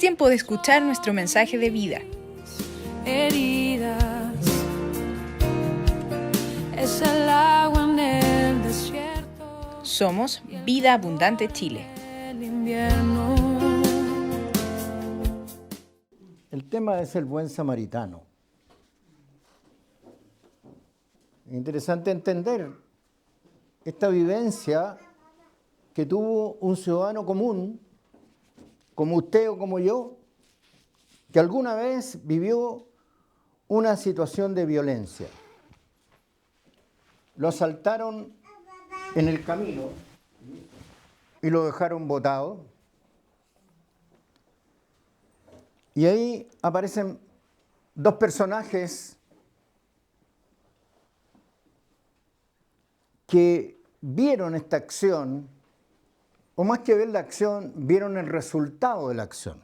tiempo de escuchar nuestro mensaje de vida. Heridas, es el agua en el desierto. Somos Vida Abundante Chile. El invierno. El tema es el buen samaritano. Es interesante entender esta vivencia que tuvo un ciudadano común, como usted o como yo, que alguna vez vivió una situación de violencia. Lo asaltaron en el camino y lo dejaron botado. Y ahí aparecen dos personajes que vieron esta acción, o más que ver la acción, vieron el resultado de la acción.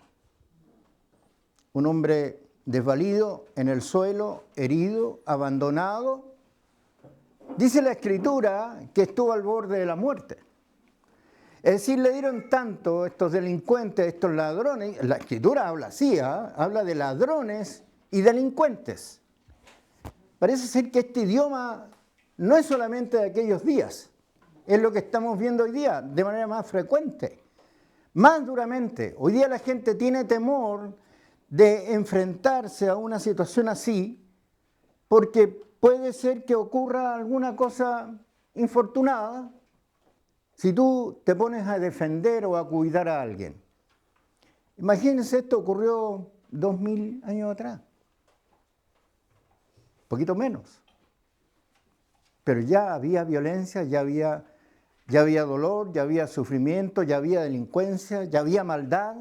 Un hombre desvalido en el suelo, herido, abandonado. Dice la Escritura que estuvo al borde de la muerte. Es decir, le dieron tanto estos delincuentes, estos ladrones. La Escritura habla así, habla de ladrones y delincuentes. Parece ser que este idioma no es solamente de aquellos días, es lo que estamos viendo hoy día de manera más frecuente, más duramente. Hoy día la gente tiene temor de enfrentarse a una situación así porque puede ser que ocurra alguna cosa infortunada si tú te pones a defender o a cuidar a alguien. Imagínense, esto ocurrió 2000 años atrás, poquito menos. Pero ya había violencia, ya había dolor, ya había sufrimiento, ya había delincuencia, ya había maldad.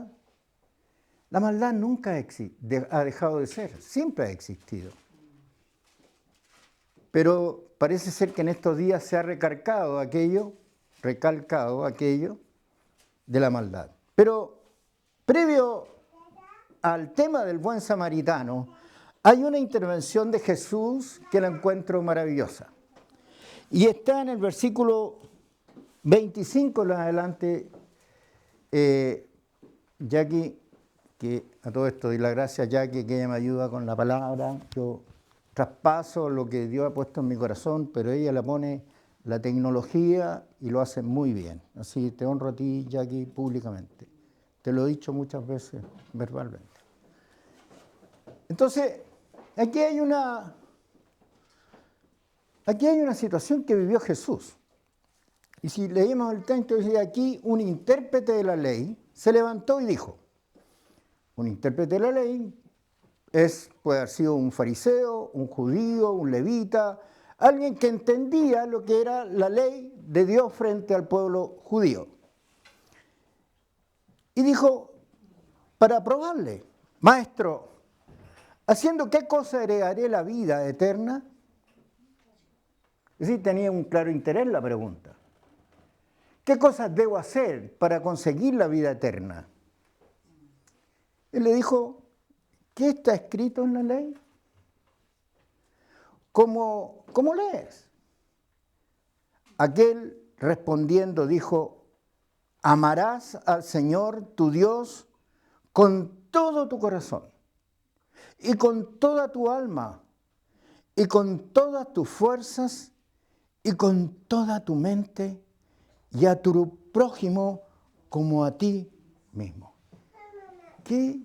La maldad nunca ha dejado de ser, siempre ha existido. Pero parece ser que en estos días se ha recalcado aquello de la maldad. Pero previo al tema del buen samaritano, hay una intervención de Jesús que la encuentro maravillosa. Y está en el versículo 25 en adelante. Jackie, que a todo esto doy la gracia a Jackie, que ella me ayuda con la palabra. Yo traspaso lo que Dios ha puesto en mi corazón, pero ella le pone la tecnología y lo hace muy bien. Así te honro a ti, Jackie, públicamente. Te lo he dicho muchas veces verbalmente. Entonces, aquí hay una situación que vivió Jesús. Y si leemos el texto, dice aquí, un intérprete de la ley se levantó y dijo, un intérprete de la ley puede haber sido un fariseo, un judío, un levita, alguien que entendía lo que era la ley de Dios frente al pueblo judío. Y dijo, para probarle, maestro, ¿haciendo qué cosa heredaré la vida eterna? Es decir, tenía un claro interés la pregunta. ¿Qué cosas debo hacer para conseguir la vida eterna? Él le dijo, ¿qué está escrito en la ley? ¿Cómo lees? Aquel respondiendo dijo, amarás al Señor tu Dios con todo tu corazón y con toda tu alma y con todas tus fuerzas y con toda tu mente y a tu prójimo como a ti mismo. ¿Qué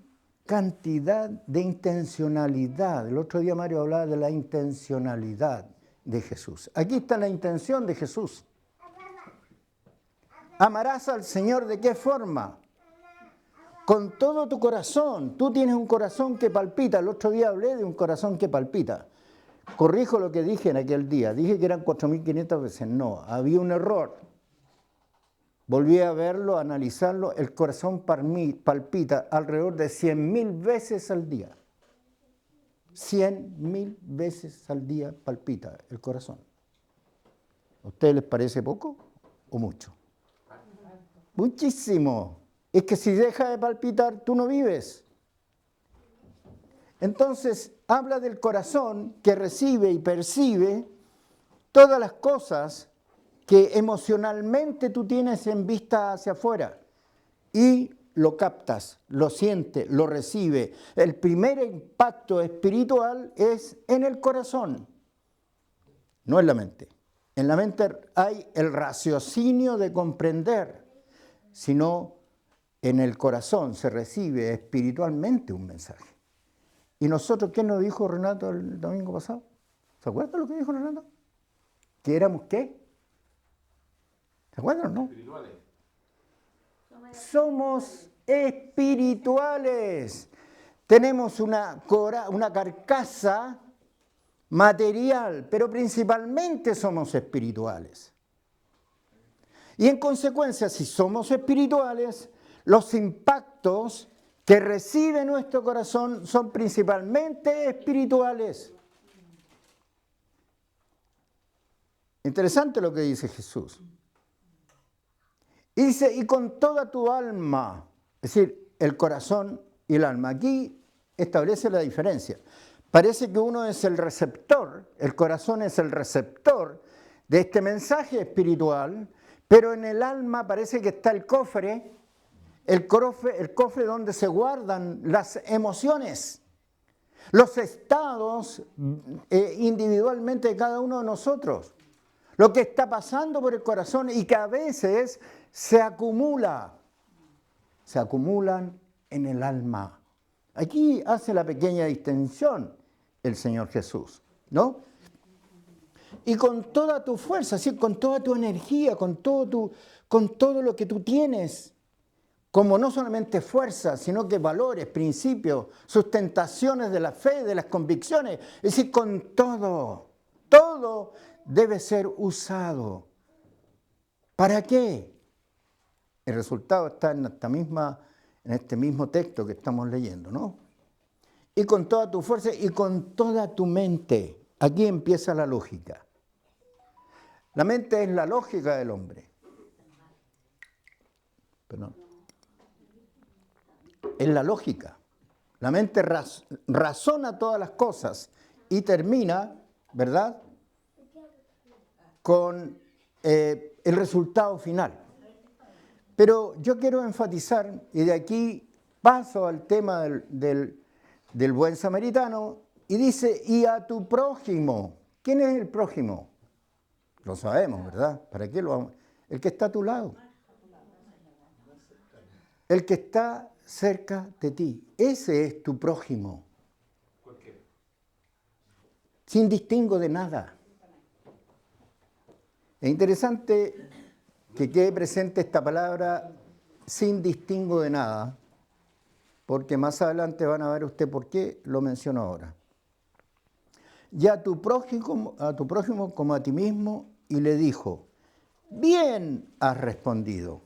cantidad de intencionalidad? El otro día Mario hablaba de la intencionalidad de Jesús. Aquí está la intención de Jesús. Amarás al Señor, ¿de qué forma? Con todo tu corazón. Tú tienes un corazón que palpita. El otro día hablé de un corazón que palpita. Corrijo lo que dije en aquel día. Dije que eran 4.500 veces. No, había un error. Volví a verlo, a analizarlo. El corazón palpita alrededor de 100.000 veces al día. 100.000 veces al día palpita el corazón. ¿A ustedes les parece poco o mucho? Muchísimo. Es que si deja de palpitar, tú no vives. Entonces, habla del corazón que recibe y percibe todas las cosas que emocionalmente tú tienes en vista hacia afuera. Y lo captas, lo sientes, lo recibes. El primer impacto espiritual es en el corazón, no en la mente. En la mente hay el raciocinio de comprender, sino en el corazón se recibe espiritualmente un mensaje. ¿Y nosotros qué nos dijo Renato el domingo pasado? ¿Se acuerdan lo que dijo Renato? ¿Que éramos qué? ¿Se acuerdan o no? Espirituales. Somos espirituales. Tenemos una carcasa material, pero principalmente somos espirituales. Y en consecuencia, si somos espirituales, los impactos que recibe nuestro corazón son principalmente espirituales. Interesante lo que dice Jesús. Y dice, y con toda tu alma, es decir, el corazón y el alma. Aquí establece la diferencia. Parece que uno es el receptor, el corazón es el receptor de este mensaje espiritual, pero en el alma parece que está el cofre donde se guardan las emociones, los estados individualmente de cada uno de nosotros, lo que está pasando por el corazón y que a veces se acumulan en el alma. Aquí hace la pequeña distinción el Señor Jesús, ¿no? Y con toda tu fuerza, ¿sí? Con toda tu energía, con todo lo que tú tienes, como no solamente fuerza, sino que valores, principios, sustentaciones de la fe, de las convicciones, es decir, con todo debe ser usado. ¿Para qué? El resultado está en este mismo texto que estamos leyendo, ¿no? Y con toda tu fuerza y con toda tu mente. Aquí empieza la lógica. La mente es la lógica del hombre. Perdón. Es la lógica. La mente razona todas las cosas y termina, ¿verdad?, con el resultado final. Pero yo quiero enfatizar, y de aquí paso al tema del buen samaritano, y dice, y a tu prójimo. ¿Quién es el prójimo? Lo sabemos, ¿verdad? ¿Para qué lo vamos? El que está a tu lado. El que está cerca de ti. Ese es tu prójimo. Cualquiera. Sin distingo de nada. Es interesante que quede presente esta palabra sin distingo de nada, porque más adelante van a ver usted por qué lo menciono ahora. Y a tu prójimo como a ti mismo, y le dijo, bien has respondido,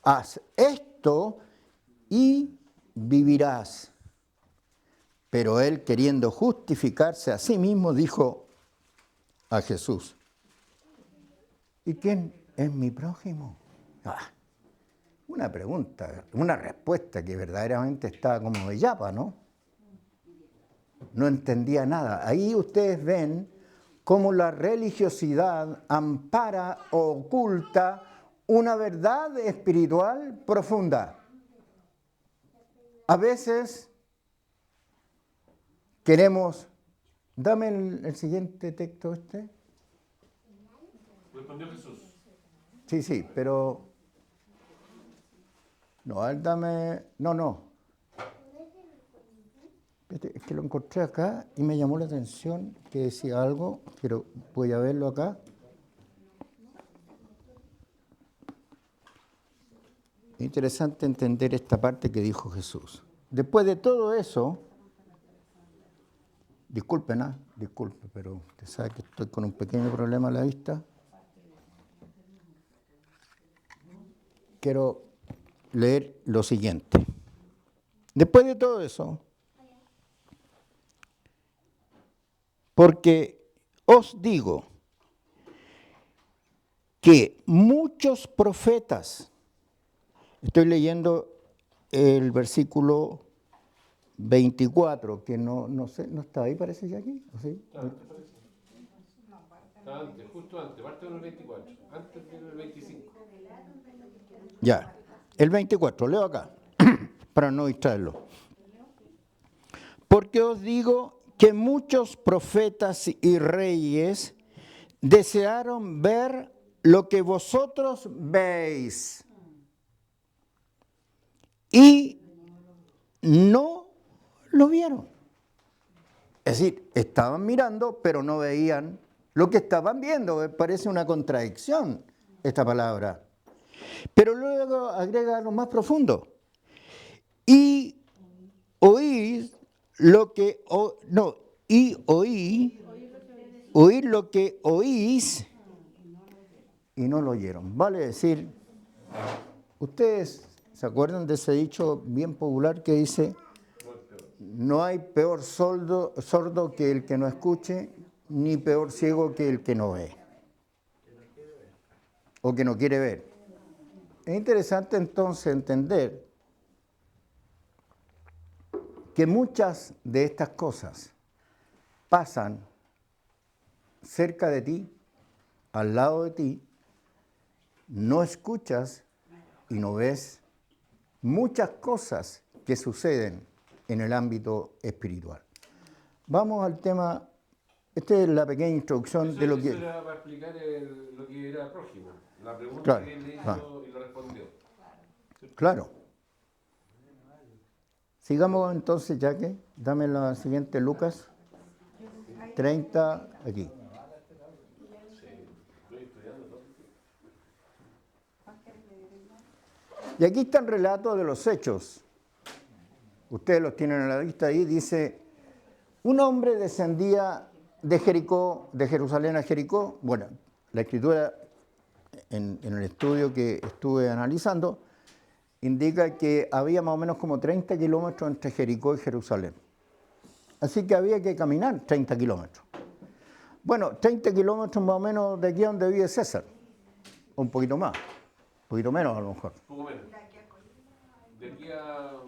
haz esto y vivirás. Pero él, queriendo justificarse a sí mismo, dijo a Jesús, ¿y quién es mi prójimo? Una pregunta, una respuesta que verdaderamente estaba como de yapa, ¿no? No entendía nada. Ahí ustedes ven cómo la religiosidad ampara o oculta una verdad espiritual profunda. A veces queremos... Dame el siguiente texto este. Respondió Jesús. Sí, pero... No, él dame... No. Es que lo encontré acá y me llamó la atención que decía algo, pero voy a verlo acá. Interesante entender esta parte que dijo Jesús. Después de todo eso, disculpe, pero usted sabe que estoy con un pequeño problema a la vista. Quiero leer lo siguiente. Después de todo eso, porque os digo que muchos profetas, estoy leyendo el versículo 24, que no sé, no está ahí, parece ya aquí, ¿o sí? Está antes, justo antes, parte del 24, antes del 25. Ya, el 24, leo acá. para no distraerlo. Porque os digo que muchos profetas y reyes desearon ver lo que vosotros veis y no lo vieron. Es decir, estaban mirando, pero no veían lo que estaban viendo. Me parece una contradicción esta palabra. Pero luego agrega lo más profundo. Y oír lo que oír lo que oís y no lo oyeron. Vale decir, ustedes se acuerdan de ese dicho bien popular que dice: no hay peor sordo que el que no escuche, ni peor ciego que el que no ve o que no quiere ver. Es interesante entonces entender que muchas de estas cosas pasan cerca de ti, al lado de ti, no escuchas y no ves muchas cosas que suceden en el ámbito espiritual. Vamos al tema, esta es la pequeña introducción de lo que... Eso era para explicar lo que era prójimo, la pregunta Claro, que él le hizo y lo respondió. Claro. Sigamos entonces, ya que, dame la siguiente, Lucas 30, aquí. Y aquí está el relato de los hechos. Ustedes los tienen en la lista ahí. Dice, un hombre descendía de Jericó, de Jerusalén a Jericó. Bueno, la escritura en el estudio que estuve analizando indica que había más o menos como 30 kilómetros entre Jericó y Jerusalén. Así que había que caminar 30 kilómetros. Bueno, 30 kilómetros más o menos de aquí a donde vive César. O un poquito más. Un poquito menos a lo mejor. Un poco menos. De aquí a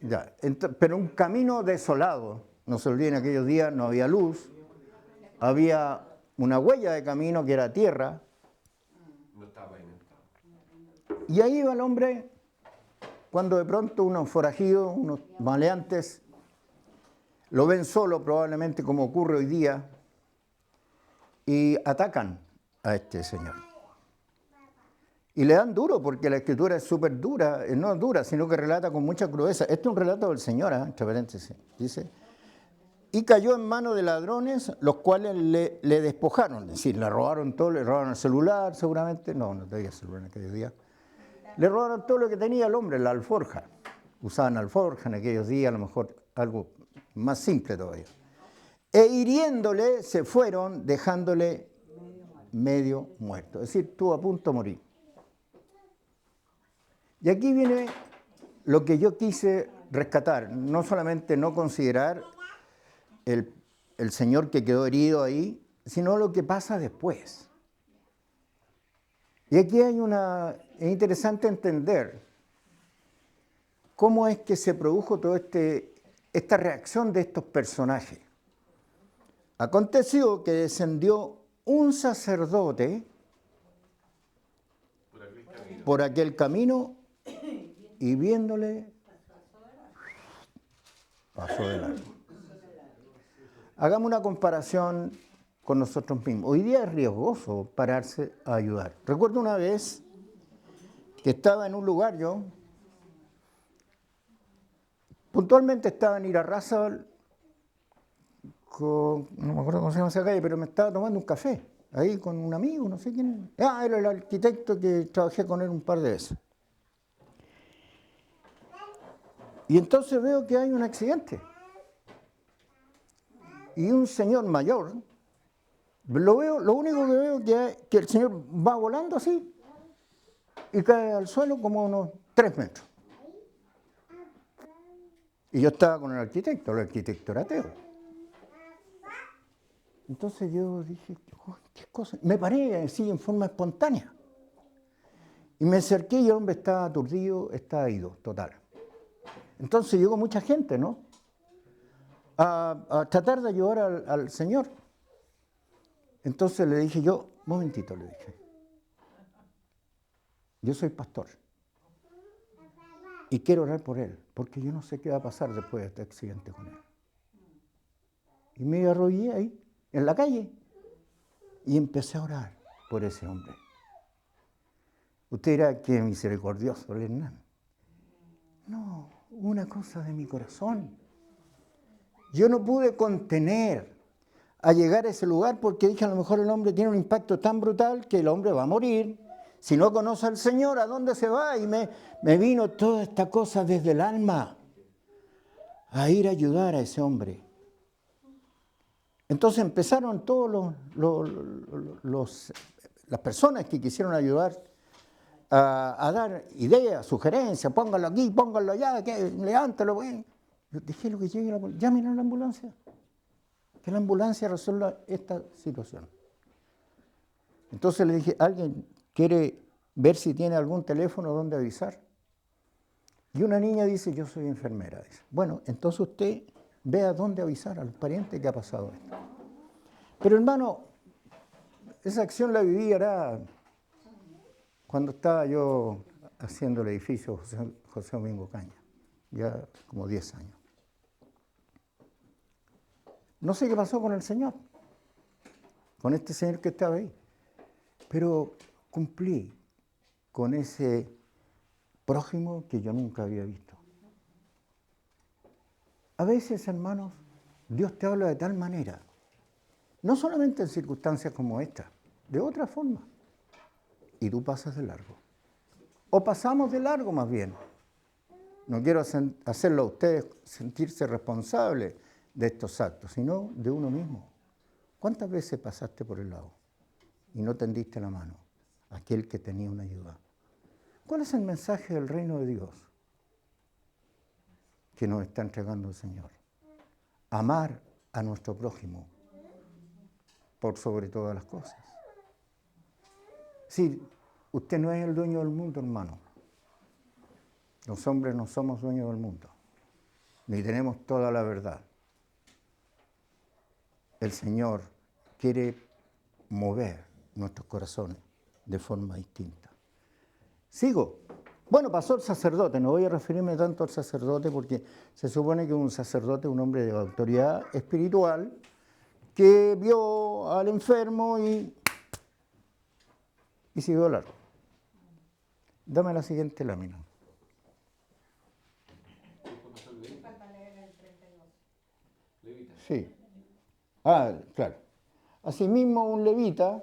Ya, pero un camino desolado. No se olviden, aquellos días no había luz. Había una huella de camino que era tierra. no estaba pavimentado. Y ahí iba el hombre cuando de pronto unos forajidos, unos maleantes, lo ven solo probablemente como ocurre hoy día y atacan a este señor. Y le dan duro porque la escritura es súper dura, no dura, sino que relata con mucha crudeza. Este es un relato del Señor, entre paréntesis, dice. Y cayó en manos de ladrones, los cuales le despojaron, es decir, le robaron todo, le robaron el celular seguramente, no tenía celular en aquellos días. Le robaron todo lo que tenía el hombre, la alforja. Usaban alforja en aquellos días, a lo mejor algo más simple todavía. E hiriéndole se fueron, dejándole medio muerto. Es decir, estuvo a punto de morir. Y aquí viene lo que yo quise rescatar. No solamente no considerar el señor que quedó herido ahí, sino lo que pasa después. Y aquí es interesante entender cómo es que se produjo toda esta reacción de estos personajes. Aconteció que descendió un sacerdote por aquel camino y viéndole pasó de largo. Hagamos una comparación con nosotros mismos. Hoy día es riesgoso pararse a ayudar. Recuerdo una vez que estaba en un lugar yo, puntualmente estaba en Irarrázaval, no me acuerdo cómo se llama esa calle, pero me estaba tomando un café, ahí con un amigo, no sé quién. Era el arquitecto que trabajé con él un par de veces. Y entonces veo que hay un accidente. Y un señor mayor, lo único que veo es que el señor va volando así y cae al suelo como unos 3 metros. Y yo estaba con el arquitecto era ateo. Entonces yo dije, ¿qué cosa? Me paré así en forma espontánea. Y me acerqué y el hombre estaba aturdido, estaba ido, total. Entonces llegó mucha gente, ¿no? A tratar de ayudar al señor. Entonces le dije yo, un momentito, le dije. yo soy pastor y quiero orar por él, porque yo no sé qué va a pasar después de este accidente con él. Y me arrodillé ahí, en la calle, y empecé a orar por ese hombre. Usted dirá, qué misericordioso el Hernán. No, una cosa de mi corazón. Yo no pude contener a llegar a ese lugar porque dije, a lo mejor el hombre tiene un impacto tan brutal que el hombre va a morir. Si no conoce al Señor, ¿a dónde se va? Y me vino toda esta cosa desde el alma a ir a ayudar a ese hombre. Entonces empezaron todos las personas que quisieron ayudar a dar ideas, sugerencias, pónganlo aquí, pónganlo allá, levántalo. Yo dije, lo que llegue, llamen a la ambulancia. Que la ambulancia resuelva esta situación. Entonces le dije, ¿alguien quiere ver si tiene algún teléfono donde avisar? Y una niña dice, yo soy enfermera. Dice, bueno, entonces usted vea dónde avisar a los parientes que ha pasado esto. Pero hermano, esa acción la viví cuando estaba yo haciendo el edificio José Domingo Caña, ya como 10 años. No sé qué pasó con el Señor, con este señor que estaba ahí, pero cumplí con ese prójimo que yo nunca había visto. A veces, hermanos, Dios te habla de tal manera, no solamente en circunstancias como esta, de otra forma, y tú pasas de largo. O pasamos de largo más bien. No quiero hacerlo a ustedes sentirse responsables de estos actos, sino de uno mismo. ¿Cuántas veces pasaste por el lado y no tendiste la mano a aquel que tenía una ayuda? ¿Cuál es el mensaje del reino de Dios que nos está entregando el Señor? Amar a nuestro prójimo por sobre todas las cosas. Sí, usted no es el dueño del mundo, hermano. Los hombres no somos dueños del mundo, ni tenemos toda la verdad. El Señor quiere mover nuestros corazones de forma distinta. Sigo. Bueno, pasó el sacerdote. No voy a referirme tanto al sacerdote porque se supone que un sacerdote es un hombre de autoridad espiritual que vio al enfermo y siguió largo. Dame la siguiente lámina. Sí. Claro. Asimismo, un levita,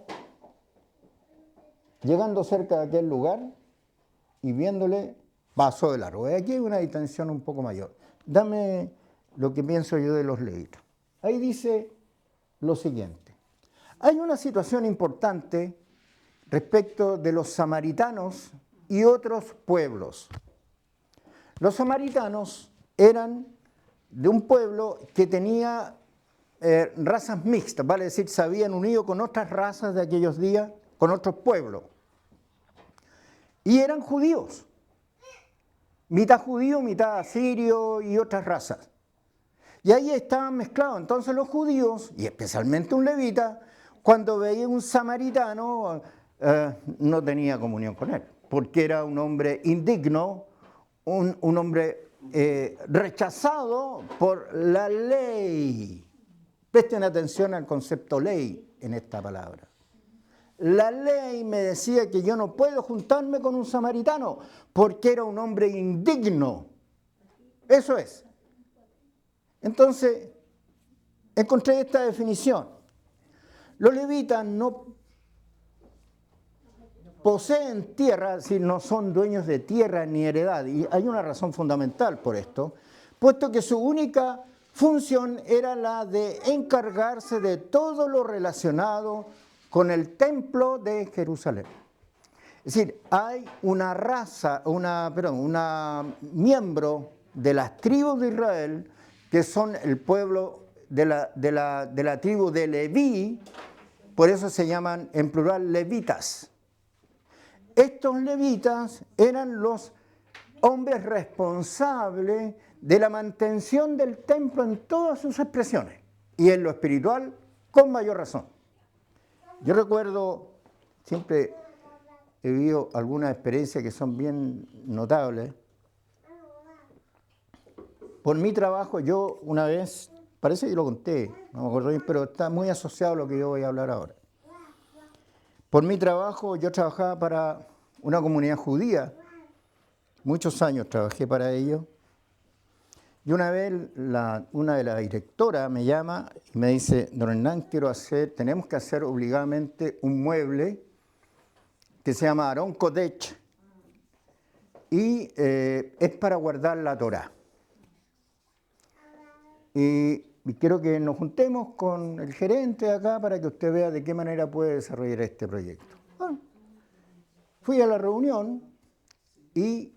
llegando cerca de aquel lugar y viéndole, pasó de largo. Aquí hay una distensión un poco mayor. Dame lo que pienso yo de los levitas. Ahí dice lo siguiente. Hay una situación importante respecto de los samaritanos y otros pueblos. Los samaritanos eran de un pueblo que tenía razas mixtas, vale decir, se habían unido con otras razas de aquellos días, con otros pueblos. Y eran judíos, mitad judío, mitad asirio y otras razas. Y ahí estaban mezclados. Entonces los judíos, y especialmente un levita, cuando veía un samaritano, no tenía comunión con él, porque era un hombre indigno, un hombre rechazado por la ley. Presten atención al concepto ley en esta palabra. La ley me decía que yo no puedo juntarme con un samaritano porque era un hombre indigno. Eso es. Entonces, encontré esta definición. Los levitas no poseen tierra, es decir, no son dueños de tierra ni heredad. Y hay una razón fundamental por esto, puesto que su única función era la de encargarse de todo lo relacionado con el templo de Jerusalén. Es decir, hay una raza, una miembro de las tribus de Israel que son el pueblo de la tribu de Leví, por eso se llaman en plural levitas. Estos levitas eran los hombres responsables de la mantención del templo en todas sus expresiones y en lo espiritual con mayor razón. Yo recuerdo siempre he vivido algunas experiencias que son bien notables. Por mi trabajo, yo una vez, parece que lo conté, no me acuerdo bien, pero está muy asociado a lo que yo voy a hablar ahora. Por mi trabajo, yo trabajaba para una comunidad judía, muchos años trabajé para ellos, y una vez una de las directoras me llama y me dice, don Hernán, tenemos que hacer obligadamente un mueble que se llama Aarón Kodesh, y es para guardar la Torá. Y quiero que nos juntemos con el gerente de acá para que usted vea de qué manera puede desarrollar este proyecto. Bueno, fui a la reunión y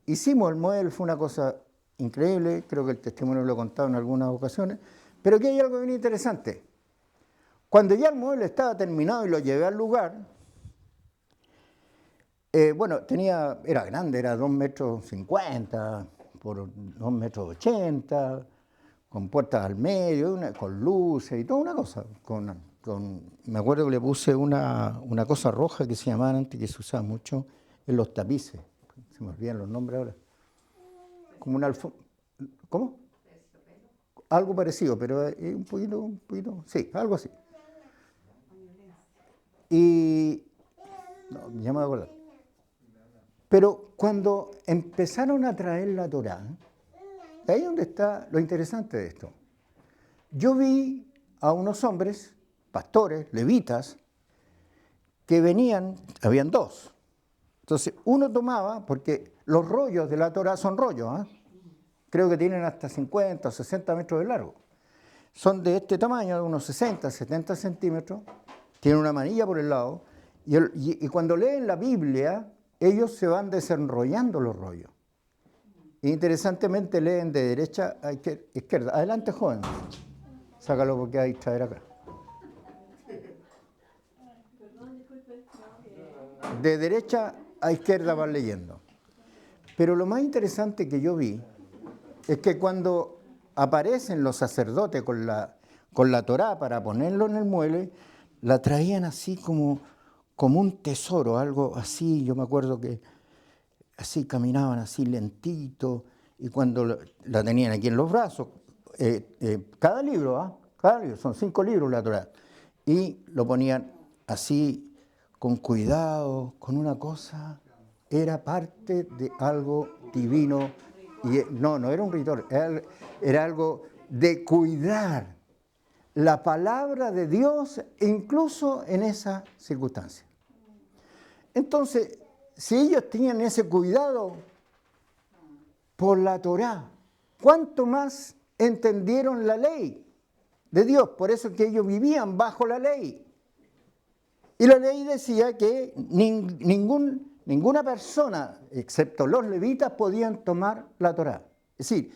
hicimos el mueble, fue una cosa increíble, creo que el testimonio lo he contado en algunas ocasiones, pero aquí hay algo bien interesante. Cuando ya el mueble estaba terminado y lo llevé al lugar, bueno, era grande, era 2,50 m por 2,80 m, con puertas al medio, con luces y toda una cosa. Me acuerdo que le puse una cosa roja que se llamaba antes, que se usaba mucho en los tapices. Se me olvidan los nombres ahora. Como una alfombra. ¿Cómo? Algo parecido, pero un poquito, sí, algo así. Y no, ya me acuerdo. Pero cuando empezaron a traer la Torá, ahí es donde está lo interesante de esto. Yo vi a unos hombres, pastores, levitas, que venían, habían dos. Entonces, uno tomaba, porque los rollos de la Torá son rollos, creo que tienen hasta 50 o 60 metros de largo. Son de este tamaño, de unos 60, 70 centímetros, tienen una manilla por el lado, y cuando leen la Biblia, ellos se van desenrollando los rollos. Interesantemente leen de derecha a izquierda. Adelante, joven. Sácalo porque hay que traer acá. De derecha a izquierda van leyendo. Pero lo más interesante que yo vi es que cuando aparecen los sacerdotes con la Torá para ponerlo en el mueble, la traían así como un tesoro, algo así. Yo me acuerdo que así caminaban así lentito, y cuando la tenían aquí en los brazos, cada libro, son 5 libros la Torá, y lo ponían así, con cuidado, con una cosa, era parte de algo divino, y no era un ritual, era algo de cuidar la palabra de Dios, incluso en esa circunstancia. Entonces, si ellos tenían ese cuidado por la Torá, ¿cuánto más entendieron la ley de Dios? Por eso es que ellos vivían bajo la ley. Y la ley decía que ninguna persona, excepto los levitas, podían tomar la Torá. Es decir,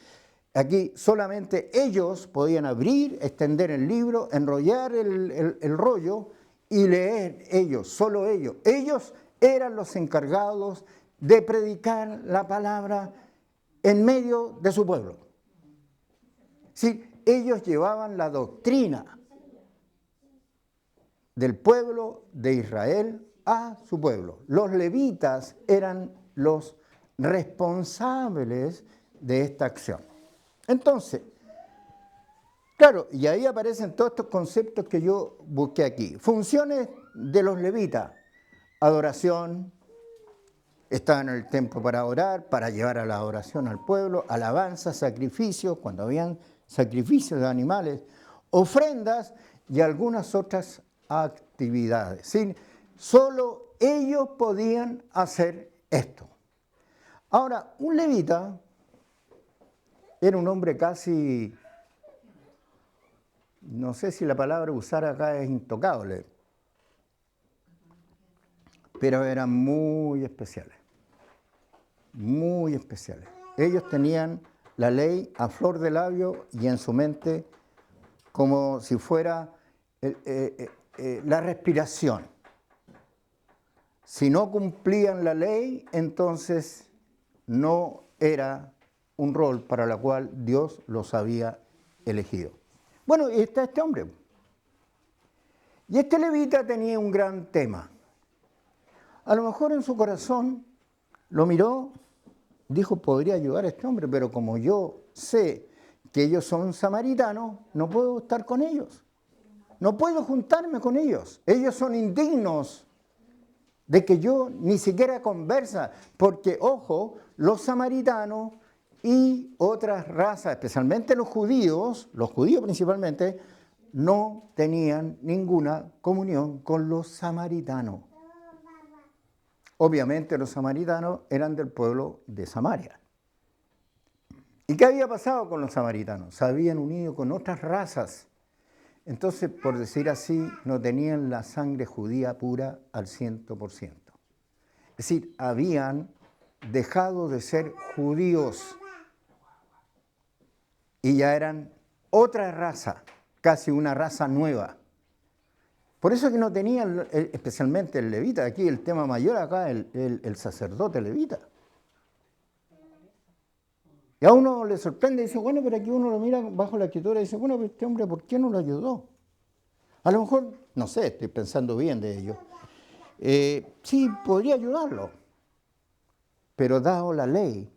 aquí solamente ellos podían abrir, extender el libro, enrollar el rollo y leer ellos, solo ellos. Ellos eran los encargados de predicar la palabra en medio de su pueblo. Sí, ellos llevaban la doctrina del pueblo de Israel a su pueblo. Los levitas eran los responsables de esta acción. Entonces, claro, y ahí aparecen todos estos conceptos que yo busqué aquí. Funciones de los levitas: adoración, estaban en el templo para orar, para llevar a la adoración al pueblo, alabanza, sacrificios, cuando habían sacrificios de animales, ofrendas y algunas otras actividades. ¿Sí? Solo ellos podían hacer esto. Ahora, un levita era un hombre casi, no sé si la palabra usar acá es intocable, pero eran muy especiales, muy especiales. Ellos tenían la ley a flor de labio y en su mente como si fuera la respiración. Si no cumplían la ley, entonces no era un rol para el cual Dios los había elegido. Bueno, y está este hombre. Y este levita tenía un gran tema. A lo mejor en su corazón lo miró, dijo, podría ayudar a este hombre, pero como yo sé que ellos son samaritanos, no puedo estar con ellos. No puedo juntarme con ellos. Ellos son indignos de que yo ni siquiera conversa, porque, ojo, los samaritanos y otras razas, especialmente los judíos principalmente, no tenían ninguna comunión con los samaritanos. Obviamente los samaritanos eran del pueblo de Samaria. ¿Y qué había pasado con los samaritanos? Se habían unido con otras razas. Entonces, por decir así, no tenían la sangre judía pura al 100%. Es decir, habían dejado de ser judíos y ya eran otra raza, casi una raza nueva. Por eso que no tenían, especialmente el levita, aquí el tema mayor acá, el sacerdote levita. Y a uno le sorprende y dice, bueno, pero aquí uno lo mira bajo la escritura y dice, bueno, pero este hombre, ¿por qué no lo ayudó? A lo mejor, no sé, estoy pensando bien de ello. Sí, podría ayudarlo, pero dado la ley,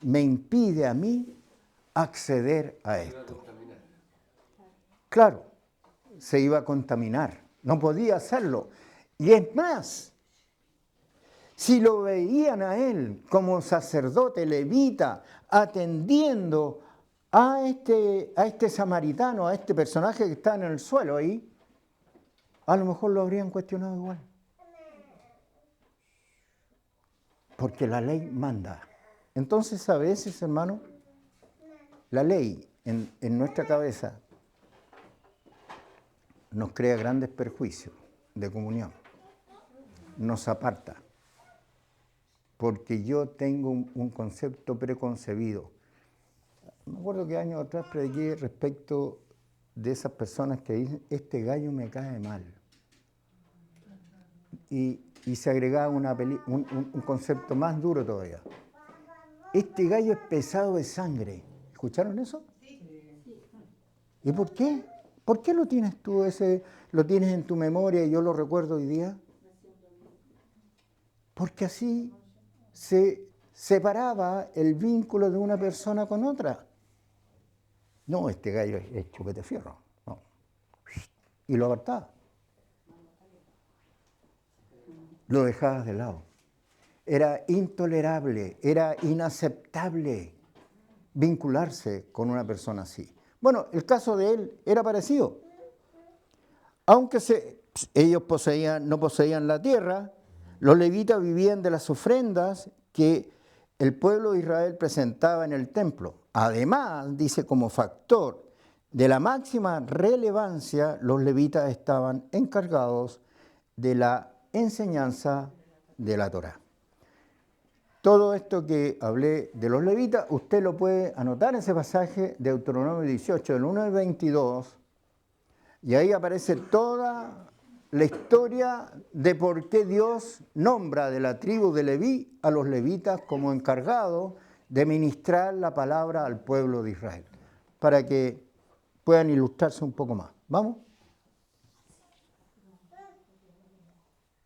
me impide a mí acceder a esto. Claro, se iba a contaminar, no podía hacerlo. Y es más, si lo veían a él como sacerdote levita, atendiendo a este samaritano, a este personaje que está en el suelo ahí, a lo mejor lo habrían cuestionado igual. Porque la ley manda. Entonces, a veces, hermano, la ley en nuestra cabeza nos crea grandes perjuicios de comunión. Nos aparta. Porque yo tengo un concepto preconcebido. Me acuerdo que años atrás prediqué respecto de esas personas que dicen, este gallo me cae mal. Y se agregaba un concepto más duro todavía. Este gallo es pesado de sangre. ¿Escucharon eso? Sí. ¿Y por qué? ¿Por qué lo tienes tú lo tienes en tu memoria y yo lo recuerdo hoy día? Porque así se separaba el vínculo de una persona con otra. No, este gallo es chupete fierro. No. Y lo apartaba. Lo dejabas de lado. Era intolerable, era inaceptable vincularse con una persona así. Bueno, el caso de él era parecido. Aunque ellos no poseían la tierra, los levitas vivían de las ofrendas que el pueblo de Israel presentaba en el templo. Además, dice, como factor de la máxima relevancia, los levitas estaban encargados de la enseñanza de la Torá. Todo esto que hablé de los levitas, usted lo puede anotar en ese pasaje de Deuteronomio 18, del 1 al 22, y ahí aparece toda la historia de por qué Dios nombra de la tribu de Leví a los levitas como encargados de ministrar la palabra al pueblo de Israel, para que puedan ilustrarse un poco más. ¿Vamos?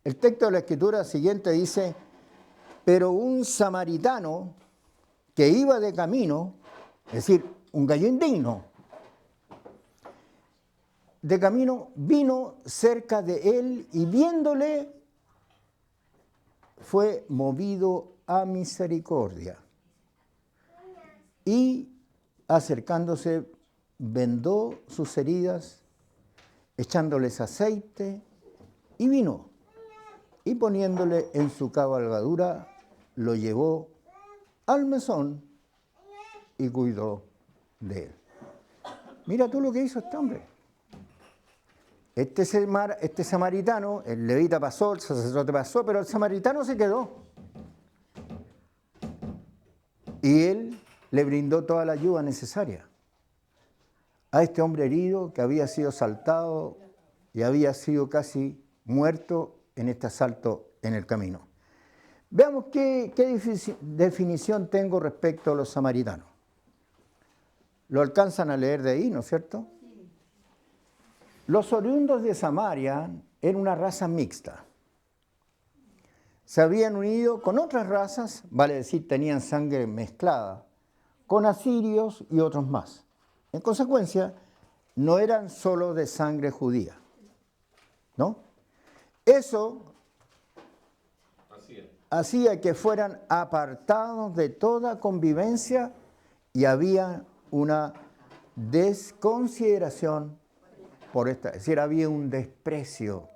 El texto de la Escritura siguiente dice, pero un samaritano que iba de camino, es decir, un gallo indigno, de camino vino cerca de él y viéndole fue movido a misericordia. Y acercándose vendó sus heridas, echándoles aceite y vino. Y poniéndole en su cabalgadura, lo llevó al mesón y cuidó de él. Mira tú lo que hizo este hombre. Este samaritano, el levita pasó, el sacerdote pasó, pero el samaritano se quedó. Y él le brindó toda la ayuda necesaria a este hombre herido que había sido asaltado y había sido casi muerto en este asalto en el camino. Veamos qué definición tengo respecto a los samaritanos. Lo alcanzan a leer de ahí, ¿no es cierto? Los oriundos de Samaria eran una raza mixta. se habían unido con otras razas, vale decir, tenían sangre mezclada, con asirios y otros más. En consecuencia, no eran solo de sangre judía, ¿no? Eso hacía que fueran apartados de toda convivencia y había una desconsideración por esta, es decir, había un desprecio,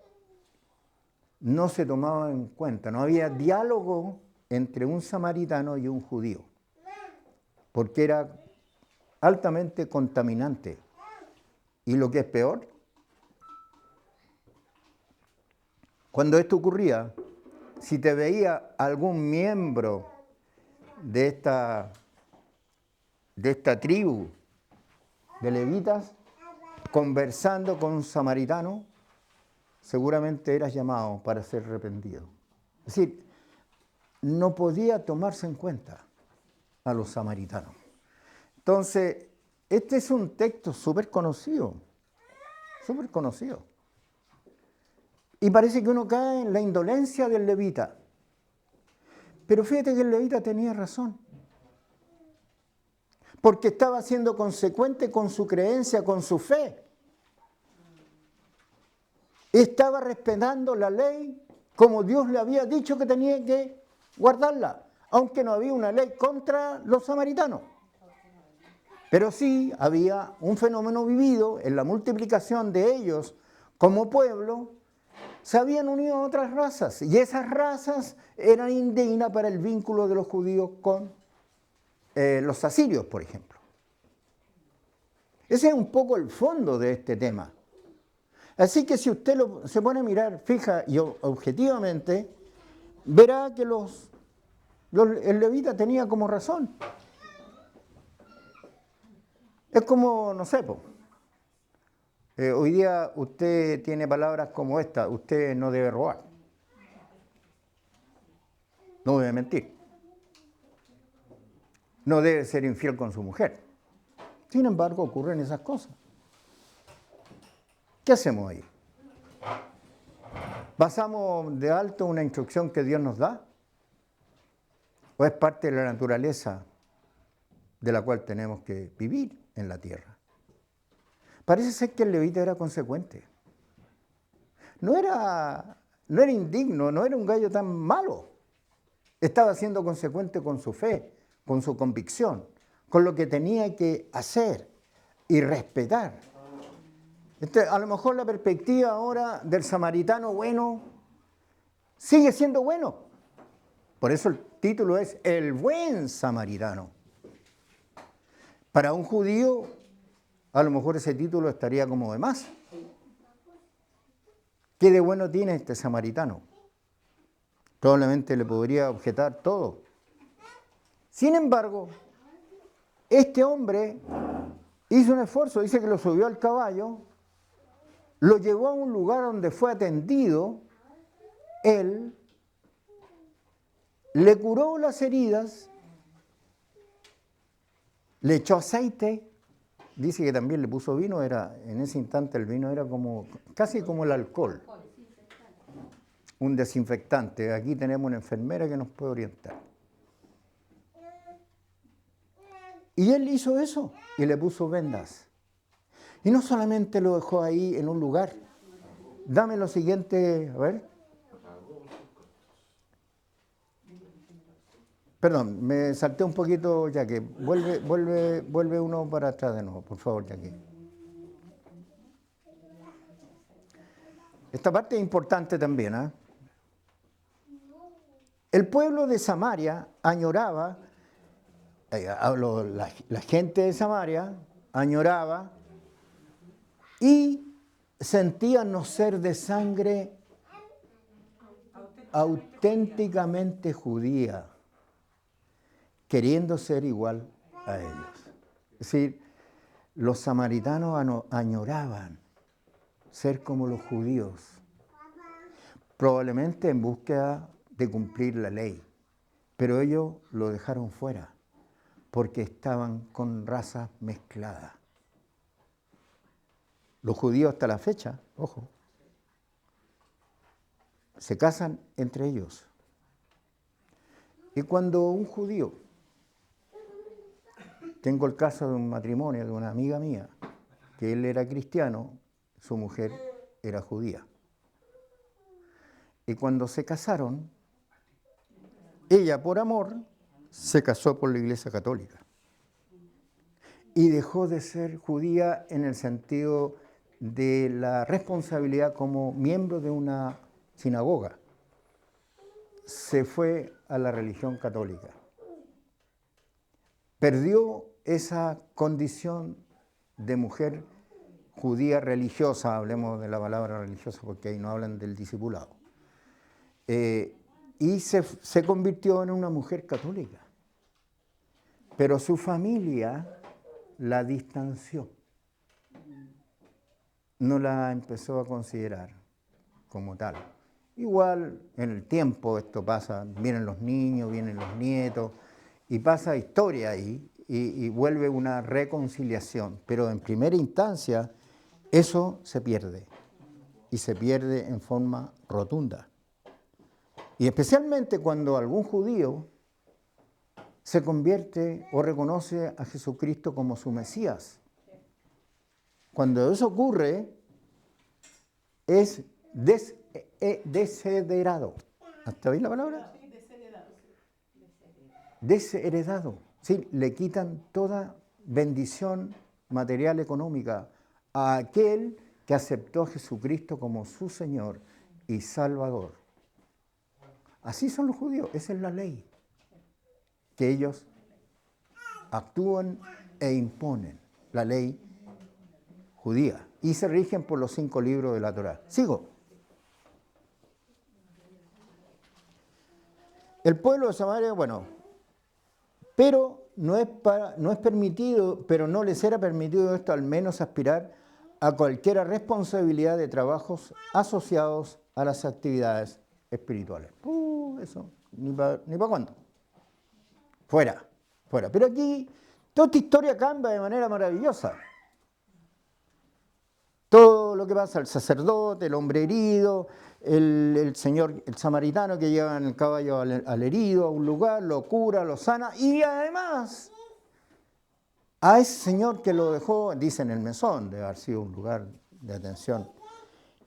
no se tomaba en cuenta, no había diálogo entre un samaritano y un judío, porque era altamente contaminante. Y lo que es peor, cuando esto ocurría, si te veía algún miembro de esta tribu de levitas conversando con un samaritano, seguramente eras llamado para ser arrepentido. Es decir, no podía tomarse en cuenta a los samaritanos. Entonces, este es un texto súper conocido, súper conocido. Y parece que uno cae en la indolencia del levita. Pero fíjate que el levita tenía razón. Porque estaba siendo consecuente con su creencia, con su fe. Estaba respetando la ley como Dios le había dicho que tenía que guardarla, aunque no había una ley contra los samaritanos. Pero sí había un fenómeno vivido en la multiplicación de ellos como pueblo. Se habían unido a otras razas y esas razas eran indignas para el vínculo de los judíos con los asirios, por ejemplo. Ese es un poco el fondo de este tema. Así que si usted se pone a mirar fija y objetivamente, verá que el levita tenía como razón. Es como, no sé, hoy día usted tiene palabras como esta: usted no debe robar, no debe mentir, no debe ser infiel con su mujer. Sin embargo, ocurren esas cosas. ¿Qué hacemos ahí? ¿Pasamos de alto una instrucción que Dios nos da? ¿O es parte de la naturaleza de la cual tenemos que vivir en la tierra? Parece ser que el levita era consecuente. No era indigno, no era un gallo tan malo. Estaba siendo consecuente con su fe, con su convicción, con lo que tenía que hacer y respetar. A lo mejor la perspectiva ahora del samaritano bueno sigue siendo bueno. Por eso el título es El buen samaritano. Para un judío, a lo mejor ese título estaría como de más. ¿Qué de bueno tiene este samaritano? Probablemente le podría objetar todo. Sin embargo, este hombre hizo un esfuerzo, dice que lo subió al caballo, lo llevó a un lugar donde fue atendido, él le curó las heridas, le echó aceite, dice que también le puso vino, en ese instante el vino era casi como el alcohol, un desinfectante. Aquí tenemos una enfermera que nos puede orientar. Y él hizo eso y le puso vendas. Y no solamente lo dejó ahí en un lugar. Dame lo siguiente, a ver. Perdón, me salté un poquito, Jackie. Vuelve uno para atrás de nuevo, por favor, Jackie. Esta parte es importante también, ¿eh? El pueblo de Samaria añoraba, la gente de Samaria añoraba y sentía no ser de sangre auténticamente judía, queriendo ser igual a ellos. Es decir, los samaritanos añoraban ser como los judíos, probablemente en búsqueda de cumplir la ley, pero ellos lo dejaron fuera porque estaban con razas mezcladas. Los judíos hasta la fecha, ojo, se casan entre ellos Y cuando un judío, tengo el caso de un matrimonio de una amiga mía, que él era cristiano, su mujer era judía. Y cuando se casaron, ella por amor se casó por la Iglesia Católica. Y dejó de ser judía en el sentido de la responsabilidad como miembro de una sinagoga. Se fue a la religión católica. Perdió esa condición de mujer judía religiosa, hablemos de la palabra religiosa porque ahí no hablan del discipulado, y se convirtió en una mujer católica. Pero su familia la distanció, no la empezó a considerar como tal. Igual en el tiempo esto pasa, vienen los niños, vienen los nietos, y pasa historia ahí, y vuelve una reconciliación. Pero en primera instancia eso se pierde, y se pierde en forma rotunda. Y especialmente cuando algún judío se convierte o reconoce a Jesucristo como su Mesías. Cuando eso ocurre, es desheredado. ¿Está bien la palabra? Desheredado. Sí, le quitan toda bendición material económica a aquel que aceptó a Jesucristo como su Señor y Salvador. Así son los judíos, esa es la ley que ellos actúan e imponen, la ley judía, y se rigen por los 5 libros de la Torá. Sigo. El pueblo de Samaria, bueno, pero no es permitido, pero no les era permitido esto, al menos aspirar a cualquier responsabilidad de trabajos asociados a las actividades espirituales. Eso, ni para cuándo. Fuera. Pero aquí toda esta historia cambia de manera maravillosa. Todo lo que pasa, el sacerdote, el hombre herido, el señor, el samaritano que lleva en el caballo al herido a un lugar, lo cura, lo sana, y además a ese señor que lo dejó, dice en el mesón, debe haber sido un lugar de atención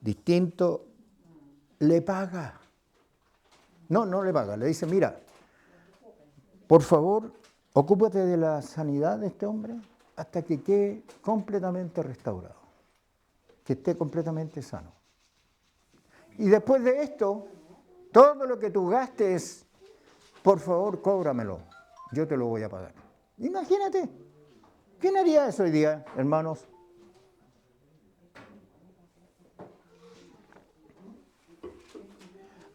distinto, le paga. No le paga, le dice, mira, por favor, ocúpate de la sanidad de este hombre hasta que quede completamente restaurado, que esté completamente sano. Y después de esto, todo lo que tú gastes, por favor, cóbramelo, yo te lo voy a pagar. Imagínate, ¿quién haría eso hoy día, hermanos?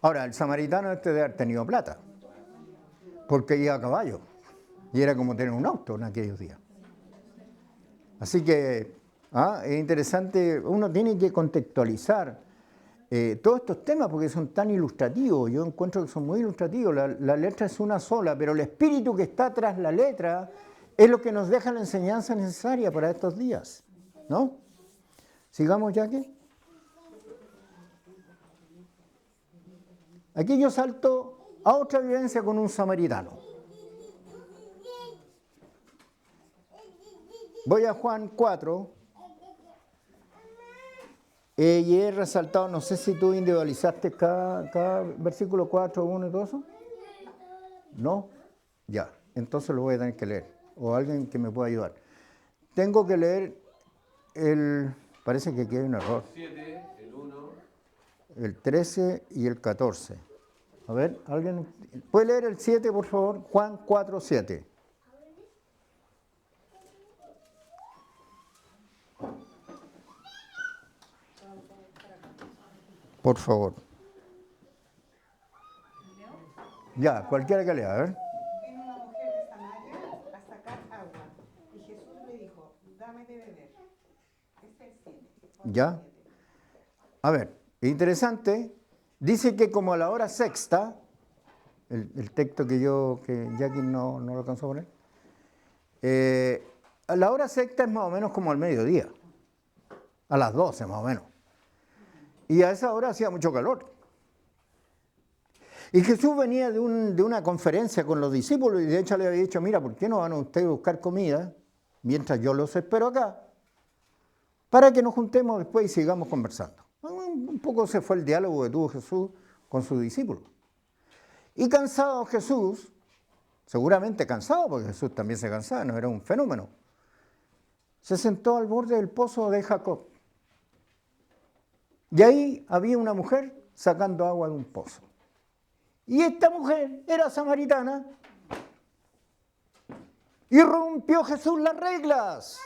Ahora, el samaritano debe haber tenido plata, porque iba a caballo, y era como tener un auto en aquellos días. Así que es interesante, uno tiene que contextualizar todos estos temas porque son tan ilustrativos, yo encuentro que son muy ilustrativos, la letra es una sola, pero el espíritu que está tras la letra es lo que nos deja la enseñanza necesaria para estos días, ¿no? Sigamos, Jackie. Aquí yo salto a otra vivencia con un samaritano. Voy a Juan 4 y he resaltado, no sé si tú individualizaste cada versículo 4, 1 y todo eso. ¿No? Ya, entonces lo voy a tener que leer, o alguien que me pueda ayudar. Tengo que leer parece que aquí hay un error. El 7, el 1. El 13 y el 14. A ver, ¿alguien puede leer el 7, por favor? Juan 4, 7. Por favor. Ya, cualquiera que lea, a ver. Vino una mujer de Samaria a sacar agua, y Jesús le dijo, dame de beber. Este es el 7. Ya. A ver, interesante. Dice que como a la hora sexta, el texto que Jackie no lo alcanzó a poner, a la hora sexta es más o menos como al mediodía, a las 12 más o menos. Y a esa hora hacía mucho calor. Y Jesús venía de una conferencia con los discípulos y de hecho le había dicho, mira, ¿por qué no van ustedes a buscar comida mientras yo los espero acá? Para que nos juntemos después y sigamos conversando. Un poco ese fue el diálogo que tuvo Jesús con sus discípulos. Y cansado Jesús, seguramente cansado, porque Jesús también se cansaba, no era un fenómeno, se sentó al borde del pozo de Jacob. Y ahí había una mujer sacando agua de un pozo. Y esta mujer era samaritana. Y rompió Jesús las reglas.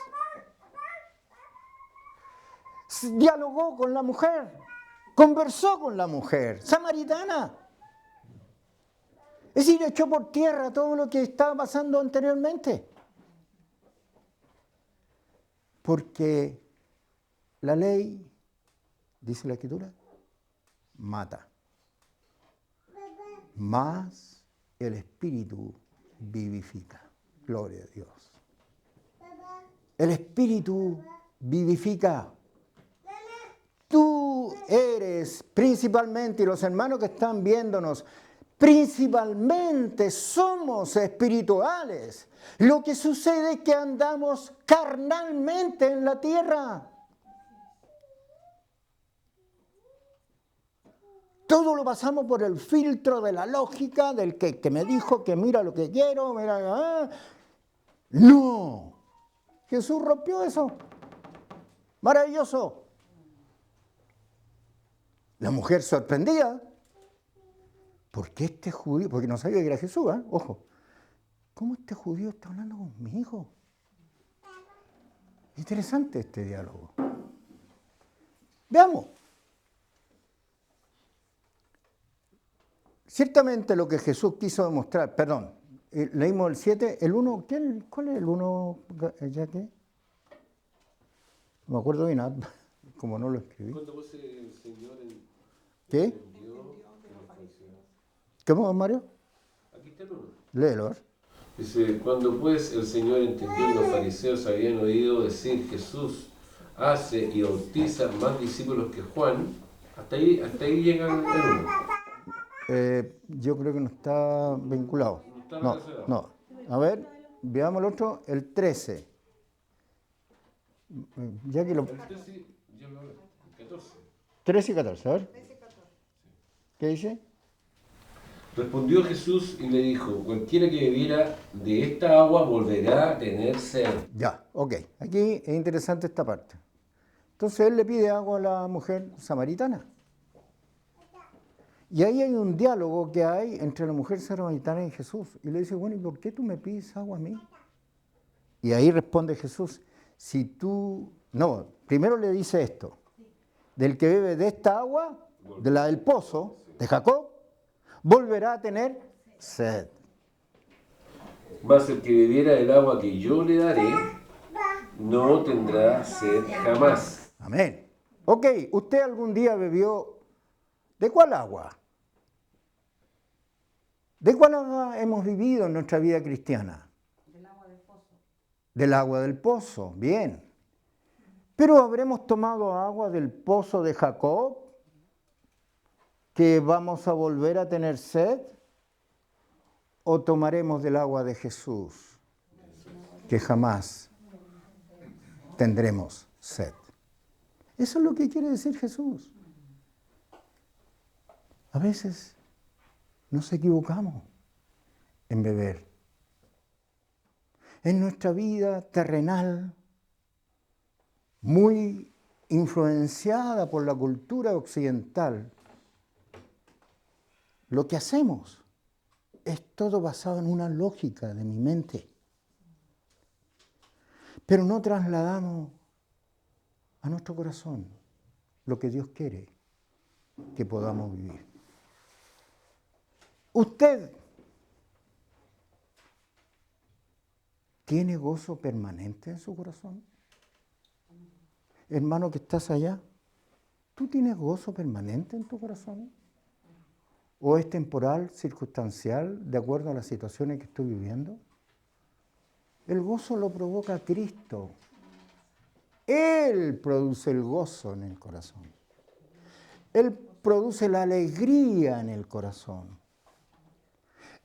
Dialogó con la mujer. Conversó con la mujer, samaritana. Es decir, echó por tierra todo lo que estaba pasando anteriormente. Porque la ley, dice la Escritura, mata. Mas el Espíritu vivifica. Gloria a Dios. El Espíritu vivifica. Tú eres principalmente, y los hermanos que están viéndonos, principalmente somos espirituales. Lo que sucede es que andamos carnalmente en la tierra. Todo lo pasamos por el filtro de la lógica, del que me dijo que mira lo que quiero, mira. No. Jesús rompió eso. Maravilloso. La mujer sorprendida. ¿Por qué este judío? Porque no sabía que era Jesús, ¿eh? Ojo. ¿Cómo este judío está hablando conmigo? Interesante este diálogo. Veamos. Ciertamente lo que Jesús quiso demostrar, perdón, leímos el 7, el 1, ¿cuál es el 1, ya que? No me acuerdo bien, como no lo escribí. Cuando pues el Señor ¿Qué? entendió que los fariseos. ¿Cómo, Mario? Aquí está el 1. Léelo, a ver. Dice, cuando pues el Señor entendió que los fariseos habían oído decir Jesús hace y bautiza más discípulos que Juan, hasta ahí llega el 1. Yo creo que no está vinculado. No. A ver, veamos el otro, el 13. Ya que lo... El 13, yo lo el 14. 13 y 14, a ver. ¿Qué dice? Respondió Jesús y le dijo, cualquiera que bebiera de esta agua volverá a tener sed. Ya, ok. Aquí es interesante esta parte. Entonces él le pide agua a la mujer samaritana. Y ahí hay un diálogo que hay entre la mujer samaritana y Jesús. Y le dice, bueno, ¿y por qué tú me pides agua a mí? Y ahí responde Jesús, si tú... No, primero le dice esto. Del que bebe de esta agua, de la del pozo, de Jacob, volverá a tener sed. Mas el que bebiera del agua que yo le daré, no tendrá sed jamás. Amén. Ok, ¿usted algún día bebió de cuál agua? ¿De cuál agua hemos vivido en nuestra vida cristiana? Del agua del pozo. Del agua del pozo, bien. Pero ¿habremos tomado agua del pozo de Jacob? ¿Que vamos a volver a tener sed? ¿O tomaremos del agua de Jesús? Que jamás tendremos sed. Eso es lo que quiere decir Jesús. A veces nos equivocamos en beber. En nuestra vida terrenal, muy influenciada por la cultura occidental, lo que hacemos es todo basado en una lógica de mi mente. Pero no trasladamos a nuestro corazón lo que Dios quiere que podamos vivir. ¿Usted tiene gozo permanente en su corazón? Hermano que estás allá, ¿tú tienes gozo permanente en tu corazón? ¿O es temporal, circunstancial, de acuerdo a las situaciones que estoy viviendo? El gozo lo provoca Cristo. Él produce el gozo en el corazón. Él produce la alegría en el corazón.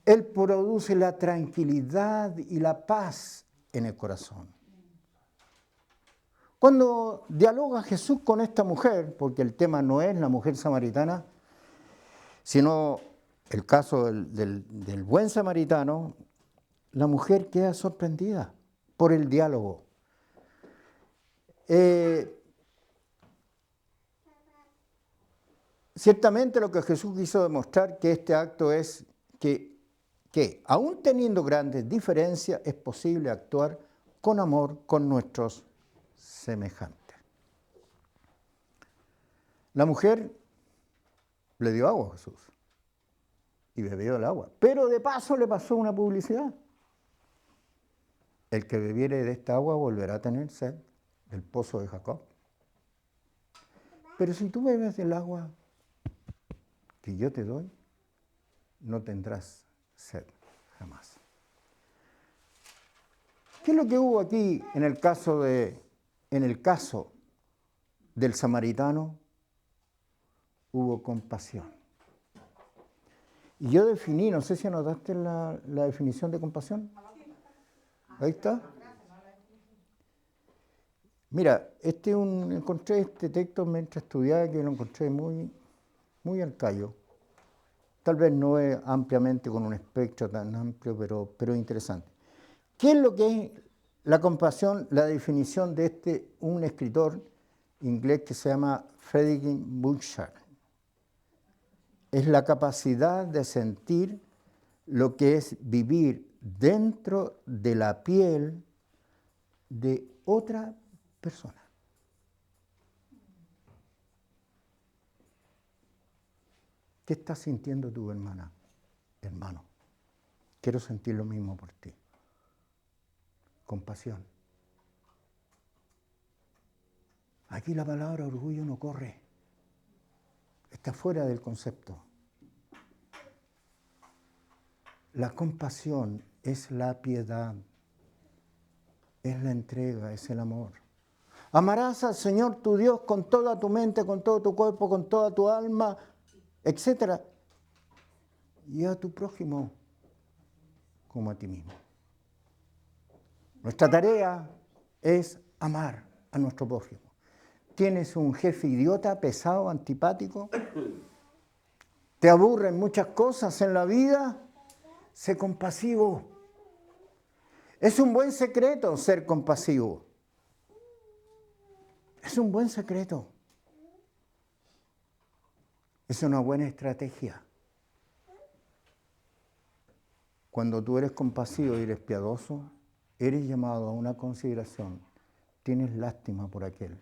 Él produce la tranquilidad y la paz en el corazón. Cuando dialoga Jesús con esta mujer, porque el tema no es la mujer samaritana, sino el caso del buen samaritano, la mujer queda sorprendida por el diálogo. Ciertamente lo que Jesús quiso demostrar que este acto es que aún teniendo grandes diferencias es posible actuar con amor con nuestros semejantes. La mujer le dio agua a Jesús y bebió el agua, pero de paso le pasó una publicidad. El que bebiere de esta agua volverá a tener sed del pozo de Jacob. Pero si tú bebes del agua que yo te doy, no tendrás sed jamás. ¿Qué es lo que hubo aquí en el caso del samaritano? Hubo compasión. Y yo definí, no sé si anotaste la definición de compasión. Ahí está. Mira, encontré este texto mientras estudiaba, que lo encontré muy al callo. Tal vez no es ampliamente con un espectro tan amplio, pero interesante. ¿Qué es lo que es la compasión? La definición de un escritor inglés que se llama Frederick Buechner. Es la capacidad de sentir lo que es vivir dentro de la piel de otra persona. ¿Qué estás sintiendo tú, hermana? Hermano, quiero sentir lo mismo por ti. Compasión. Aquí la palabra orgullo no corre. Está fuera del concepto. La compasión es la piedad, es la entrega, es el amor. Amarás al Señor tu Dios con toda tu mente, con todo tu cuerpo, con toda tu alma, etc. Y a tu prójimo como a ti mismo. Nuestra tarea es amar a nuestro prójimo. ¿Tienes un jefe idiota, pesado, antipático? ¿Te aburren muchas cosas en la vida? Sé compasivo. Es un buen secreto ser compasivo. Es un buen secreto. Es una buena estrategia. Cuando tú eres compasivo y eres piadoso, eres llamado a una consideración. Tienes lástima por aquel.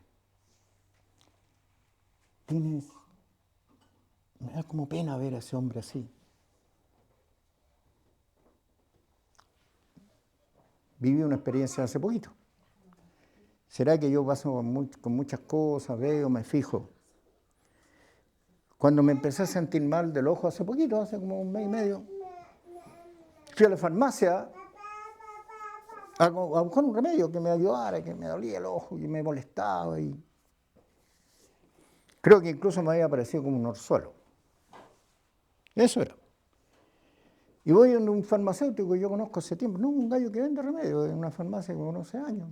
Me da como pena ver a ese hombre así. Viví una experiencia hace poquito. ¿Será que yo paso con muchas cosas, veo, me fijo? Cuando me empecé a sentir mal del ojo hace poquito, hace como un mes y medio, fui a la farmacia a buscar un remedio que me ayudara, que me dolía el ojo y me molestaba. Y creo que incluso me había parecido como un orzuelo. Eso era. Y voy a un farmacéutico que yo conozco hace tiempo, no, un gallo que vende remedio, en una farmacia que conoce años.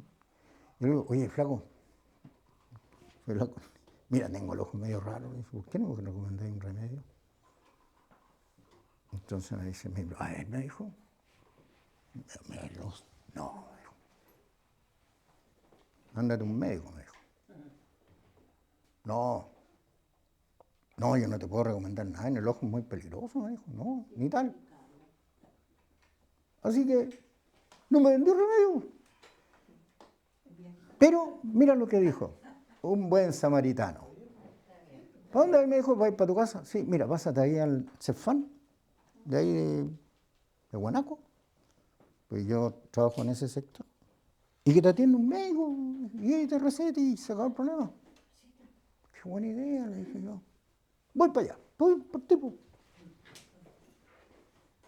Y le digo, oye, flaco, mira, tengo el ojo medio raro. Le digo, ¿por qué no me recomendáis un remedio? Entonces me dice, a ver, me dijo, no, me dijo, ándate a un médico, me dijo. No, yo no te puedo recomendar nada, en el ojo es muy peligroso, me dijo, no, ni tal. Así que no me vendió remedio. Pero mira lo que dijo, un buen samaritano. ¿Para dónde me dijo? ¿Vas a ir para tu casa? Sí, mira, pásate ahí al Cefán, de ahí de Guanaco, pues yo trabajo en ese sector. Y que te atiende un médico, y ahí te recete y se acabó el problema. Qué buena idea, le dije yo. Voy para allá, voy por tipo.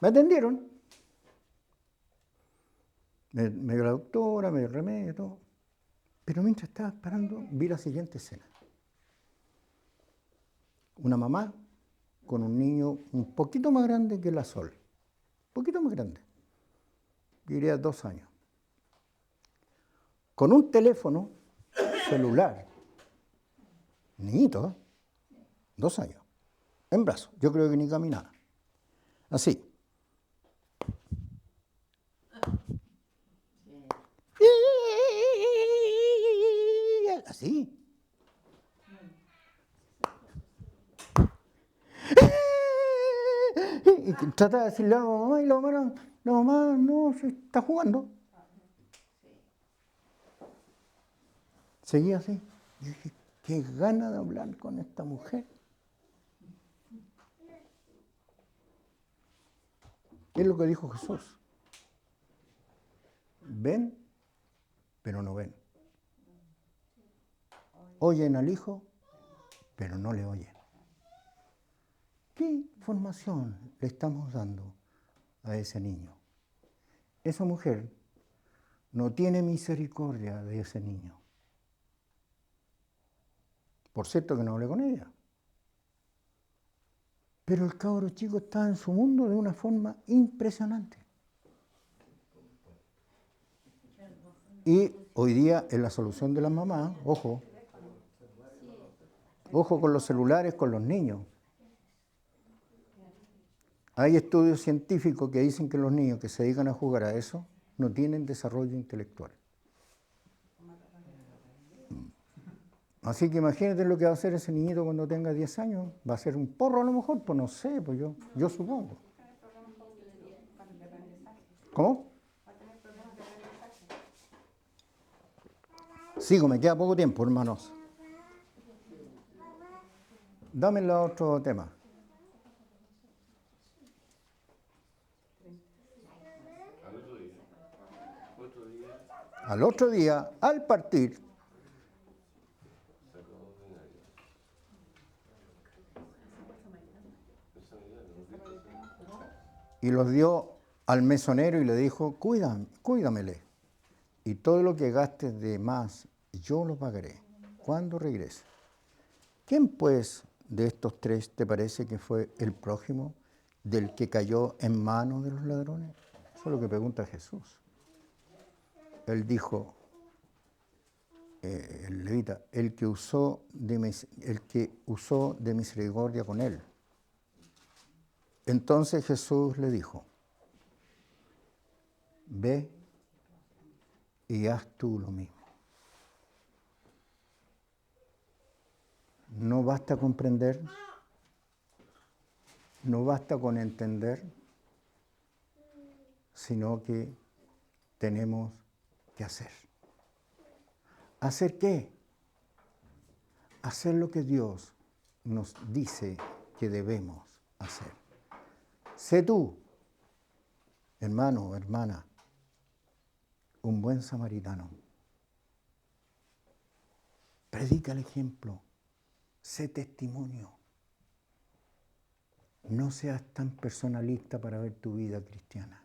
Me atendieron. Me dio la doctora, me dio el remedio, todo. Pero mientras estaba esperando, vi la siguiente escena. Una mamá con un niño un poquito más grande que la Sol. poquito más grande, yo diría 2 años, con un teléfono celular, niñito, 2 años, en brazos, yo creo que ni caminaba, así. Así. Y trata de decirle a la mamá y la mamá no, se está jugando. Seguía así. Y dije, qué gana de hablar con esta mujer. Es lo que dijo Jesús. Ven, pero no ven. Oyen al Hijo, pero no le oyen. ¿Qué formación le estamos dando a ese niño? Esa mujer no tiene misericordia de ese niño. Por cierto que no hablé con ella. Pero el cabro chico está en su mundo de una forma impresionante. Y hoy día es la solución de las mamás, ojo con los celulares, con los niños. Hay estudios científicos que dicen que los niños que se dedican a jugar a eso no tienen desarrollo intelectual. Así que imagínate lo que va a hacer ese niñito cuando tenga 10 años. Va a ser un porro a lo mejor, pues no sé, pues yo supongo. ¿Cómo? Sigo, me queda poco tiempo, hermanos. Dame el otro tema. Al otro día, al partir, y los dio al mesonero y le dijo, cuídamele, y todo lo que gastes de más, yo lo pagaré, cuando regrese. ¿Quién pues de estos 3 te parece que fue el prójimo del que cayó en manos de los ladrones? Eso es lo que pregunta Jesús. Él dijo, el levita, el que usó de misericordia con él. Entonces Jesús le dijo, ve y haz tú lo mismo. No basta comprender, no basta con entender, sino que tenemos que hacer. ¿Hacer qué? Hacer lo que Dios nos dice que debemos hacer. Sé tú, hermano o hermana, un buen samaritano. Predica el ejemplo. Sé testimonio. No seas tan personalista para ver tu vida cristiana.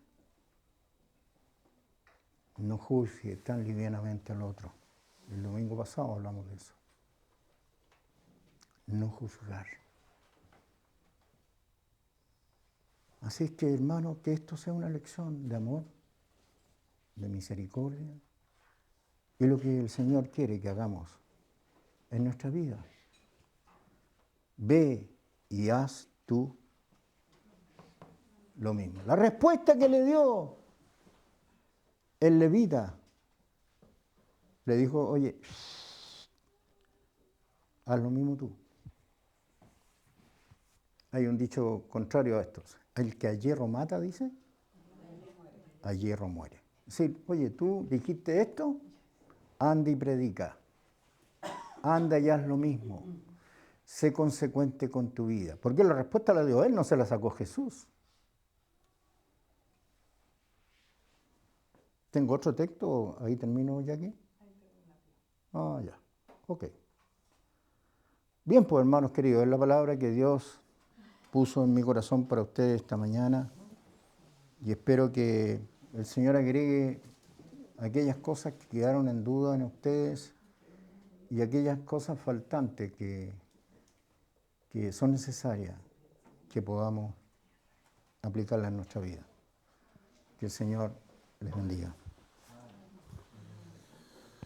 No juzgues tan livianamente al otro. El domingo pasado hablamos de eso. No juzgar. Así es que, hermano, que esto sea una lección de amor, de misericordia, y lo que el Señor quiere que hagamos en nuestra vida. Ve y haz tú lo mismo. La respuesta que le dio el levita, le dijo, oye, haz lo mismo tú. Hay un dicho contrario a esto. El que a hierro mata, dice, a hierro muere. Es decir, oye, tú dijiste esto, anda y predica. Anda y haz lo mismo. Sé consecuente con tu vida. Porque la respuesta la dio él, no se la sacó Jesús. ¿Tengo otro texto? ¿Ahí termino ya aquí? Ah, ya. Ok. Bien, pues hermanos queridos, es la palabra que Dios puso en mi corazón para ustedes esta mañana. Y espero que el Señor agregue aquellas cosas que quedaron en duda en ustedes y aquellas cosas faltantes que son necesarias que podamos aplicarlas en nuestra vida. Que el Señor les bendiga.